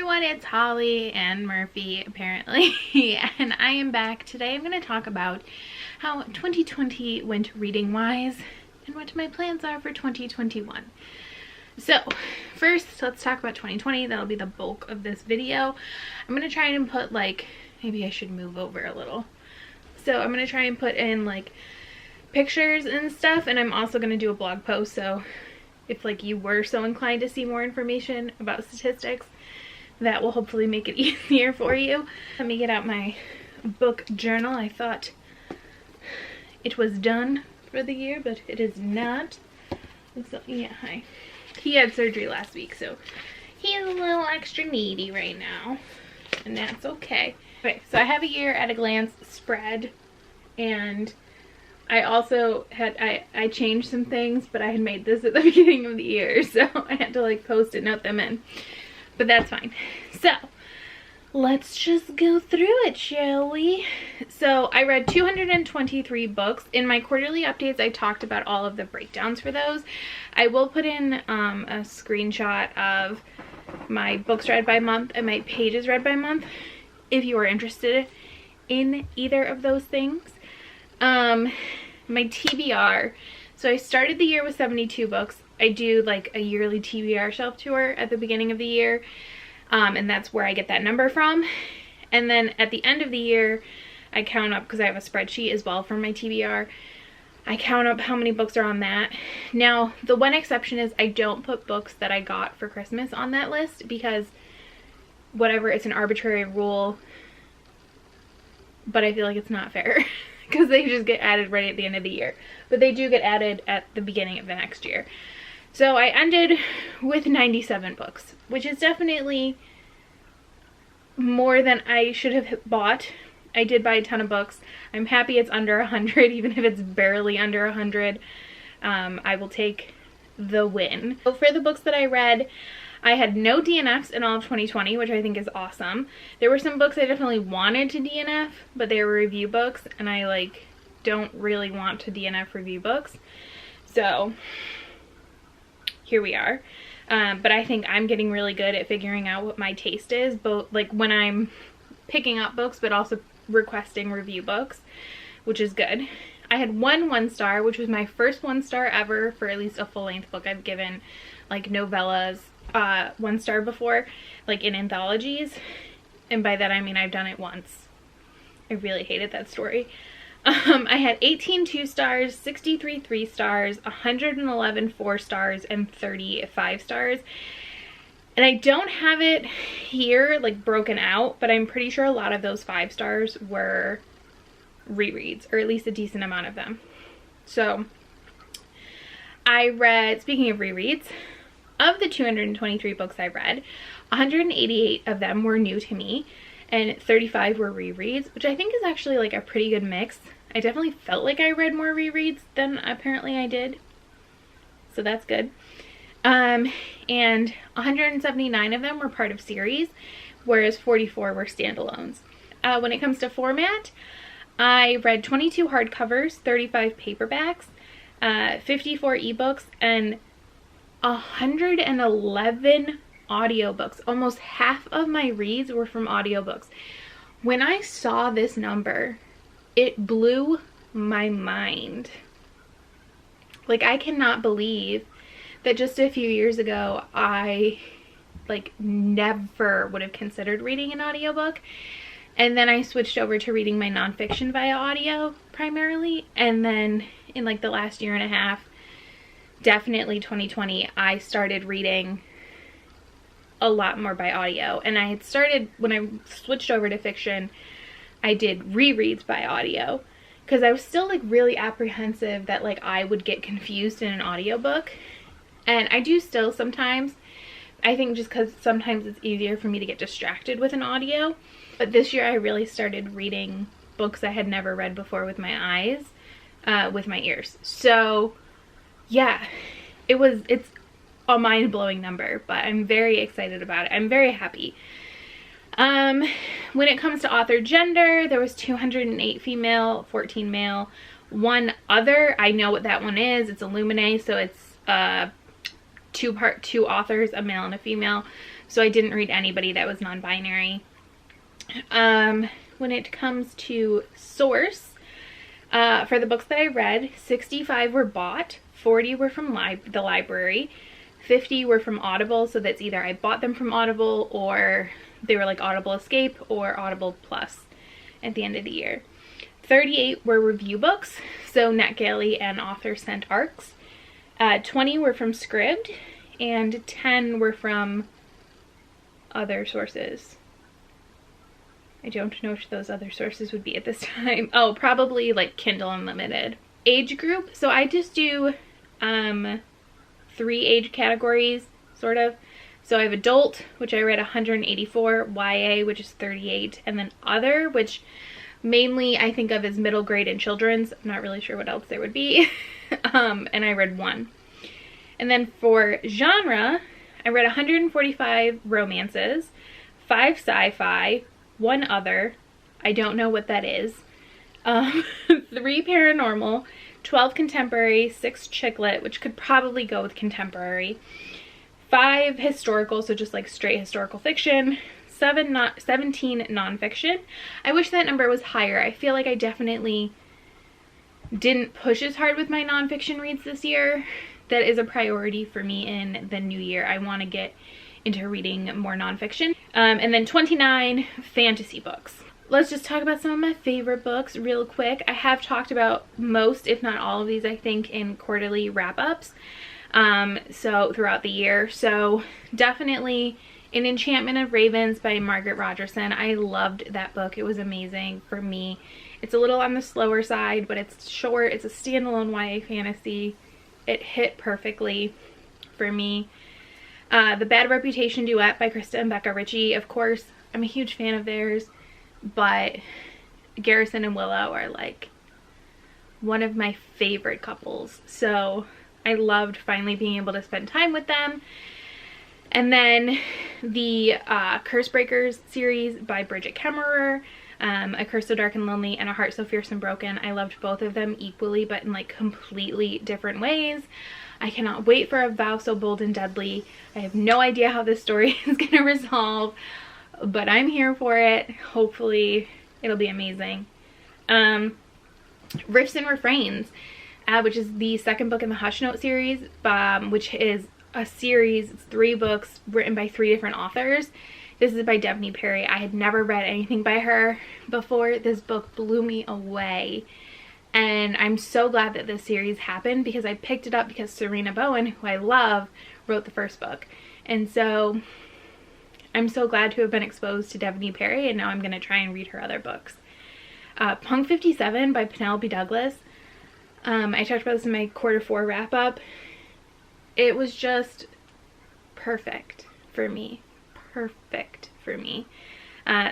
everyone, it's Holly and Murphy apparently, and I am back. Today I'm going to talk about how 2020 went reading wise and what my plans are for 2021. So first let's talk about 2020. That'll be the bulk of this video. I'm going to try and put maybe I should move over a little. So I'm going to try and put in pictures and stuff, and I'm also going to do a blog post, so if you were so inclined to see more information about statistics, that will hopefully make it easier for you. Let me get out my book journal. I thought it was done for the year, but it is not. So yeah, hi. He had surgery last week, so he's a little extra needy right now, and that's okay. Okay, so I have a year at a glance spread, and I also had, I changed some things, but I had made this at the beginning of the year, so I had to post-it note them in. But that's fine. So let's just go through it, shall we? So I read 223 books. In my quarterly updates, I talked about all of the breakdowns for those. I will put in a screenshot of my books read by month and my pages read by month if you are interested in either of those things. My TBR. So I started the year with 72 books. I do a yearly Tbr Shelf Tour at the beginning of the year, and that's where I get that number from. And then at the end of the year, I count up, because I have a spreadsheet as well for my TBR. I count up how many books are on that. Now, the one exception is I don't put books that I got for Christmas on that list, because whatever, it's an arbitrary rule, but I feel like it's not fair. Because they just get added right at the end of the year. But they do get added at the beginning of the next year. So I ended with 97 books, which is definitely more than I should have bought. I did buy a ton of books. I'm happy it's under 100, even if it's barely under 100. I will take the win. So for the books that I read, I had no DNFs in all of 2020, which I think is awesome. There were some books I definitely wanted to DNF, but they were review books, and I don't really want to DNF review books. So here we are. But I think I'm getting really good at figuring out what my taste is, both when I'm picking up books, but also requesting review books, which is good. I had one 1-star, which was my first 1-star ever for at least a full-length book. I've given novellas 1-star before, in anthologies, and by that I mean I've done it once. I really hated that story. I had 18 2-stars, 63 3-stars, 111 4-stars, and 30 5-stars. And I don't have it here broken out, but I'm pretty sure a lot of those 5-stars were rereads, or at least a decent amount of them. So I read, speaking of rereads, of the 223 books I read, 188 of them were new to me, and 35 were rereads, which I think is actually a pretty good mix. I definitely felt like I read more rereads than apparently I did, so that's good. And 179 of them were part of series, whereas 44 were standalones. When it comes to format, I read 22 hardcovers, 35 paperbacks, 54 ebooks, and 111 audiobooks. Almost half of my reads were from audiobooks. When I saw this number, it blew my mind. I cannot believe that just a few years ago I never would have considered reading an audiobook, and then I switched over to reading my nonfiction via audio primarily, and then in the last year and a half, definitely 2020, I started reading a lot more by audio. And I had started, when I switched over to fiction, I did rereads by audio, because I was still really apprehensive that I would get confused in an audiobook. And I do still sometimes. I think just because sometimes it's easier for me to get distracted with an audio. But this year I really started reading books I had never read before with my eyes, with my ears. So yeah, it's a mind-blowing number, but I'm very excited about it. I'm very happy. When it comes to author gender, there was 208 female, 14 male, one other. I know what that one is. It's Illuminae, so it's two authors, a male and a female. So I didn't read anybody that was non-binary. When it comes to source, for the books that I read, 65 were bought, 40 were from the library, 50 were from Audible, so that's either I bought them from Audible or they were like Audible Escape or Audible Plus at the end of the year. 38 were review books, so NetGalley and Author Sent Arcs. 20 were from Scribd, and 10 were from other sources. I don't know which those other sources would be at this time. Oh, probably like Kindle Unlimited. Age group, so I just do 3 age categories, sort of. So I have adult, which I read 184, YA, which is 38, and then other, which mainly I think of as middle grade and children's. I'm not really sure what else there would be. And I read 1. And then for genre, I read 145 romances, 5 sci-fi, 1 other, I don't know what that is, 3 paranormal, 12 contemporary, 6 chick lit, which could probably go with contemporary, 5 historical, so just like straight historical fiction, 17 nonfiction. I wish that number was higher. I feel like I definitely didn't push as hard with my nonfiction reads this year. That is a priority for me in the new year. I want to get into reading more nonfiction. And then 29 fantasy books. Let's just talk about some of my favorite books real quick. I have talked about most, if not all of these, I think, in quarterly wrap-ups. So throughout the year. So definitely An Enchantment of Ravens by Margaret Rogerson. I loved that book. It was amazing for me. It's a little on the slower side, but it's short. It's a standalone YA fantasy. It hit perfectly for me. The Bad Reputation duet by Krista and Becca Ritchie. Of course, I'm a huge fan of theirs, but Garrison and Willow are like one of my favorite couples. So I loved finally being able to spend time with them. And then the Curse Breakers series by Bridget Kemmerer, A Curse So Dark and Lonely, and A Heart So Fierce and Broken. I loved both of them equally, but in like completely different ways. I cannot wait for A Vow So Bold and Deadly. I have no idea how this story is going to resolve, but I'm here for it. Hopefully it'll be amazing. Riffs and Refrains, which is the second book in the Hush Note series, which is a series. It's 3 books written by 3 different authors. This is by Devney Perry. I had never read anything by her before. This book blew me away. And I'm so glad that this series happened because I picked it up because Serena Bowen, who I love, wrote the first book. And so I'm so glad to have been exposed to Devney Perry, and now I'm going to try and read her other books. Punk 57 by Penelope Douglas. I talked about this in my Q4 wrap-up. It was just perfect for me. Perfect for me.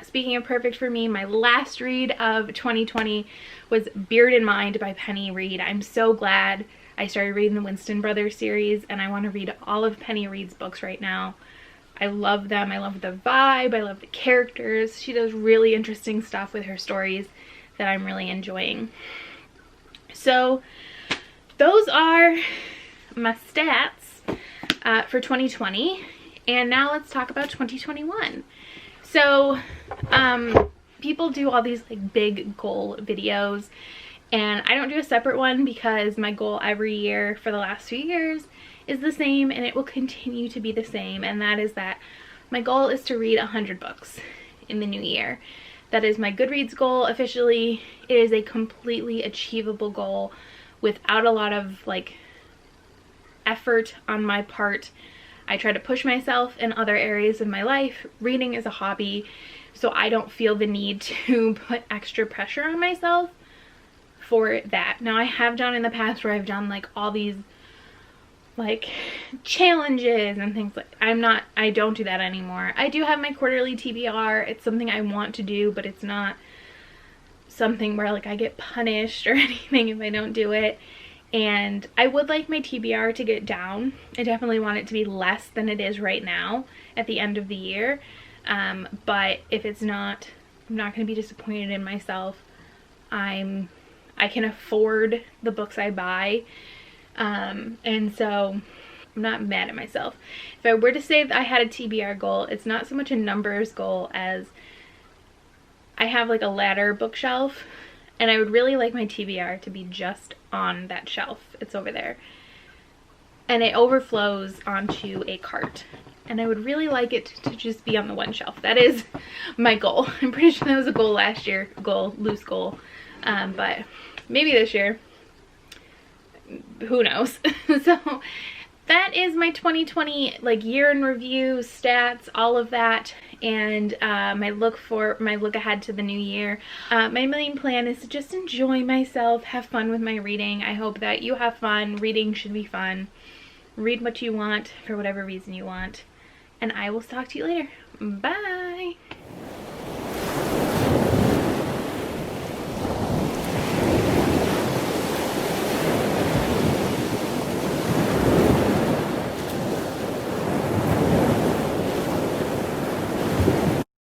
Speaking of perfect for me, my last read of 2020 was Beard in Mind by Penny Reed. I'm so glad I started reading the Winston Brothers series, and I want to read all of Penny Reed's books right now. I love them. I love the vibe. I love the characters. She does really interesting stuff with her stories that I'm really enjoying. So those are my stats for 2020. And now let's talk about 2021. So people do all these like big goal videos, and I don't do a separate one because my goal every year for the last few years is the same, and it will continue to be the same, and that is that my goal is to read 100 books in the new year. That is my Goodreads goal officially. It is a completely achievable goal without a lot of like effort on my part. I try to push myself in other areas of my life. Reading is a hobby, so I don't feel the need to put extra pressure on myself for that. Now, I have done in the past where I've done like all these like challenges and things like I don't do that anymore. I do have my quarterly TBR. It's something I want to do, but it's not something where like I get punished or anything if I don't do it. And I would like my TBR to get down. I definitely want it to be less than it is right now at the end of the year. But if it's not, I'm not going to be disappointed in myself. I can afford the books I buy. And so I'm not mad at myself. If I were to say that I had a TBR goal, it's not so much a numbers goal as I have like a ladder bookshelf, and I would really like my TBR to be just on that shelf. It's over there. And it overflows onto a cart. And I would really like it to just be on the one shelf. That is my goal. I'm pretty sure that was a goal last year. Loose goal. But maybe this year. Who knows? So that is my 2020 like year in review, stats, all of that. And my look ahead to the new year. My main plan is to just enjoy myself, have fun with my reading. I hope that you have fun. Reading should be fun. Read what you want for whatever reason you want. And I will talk to you later. Bye!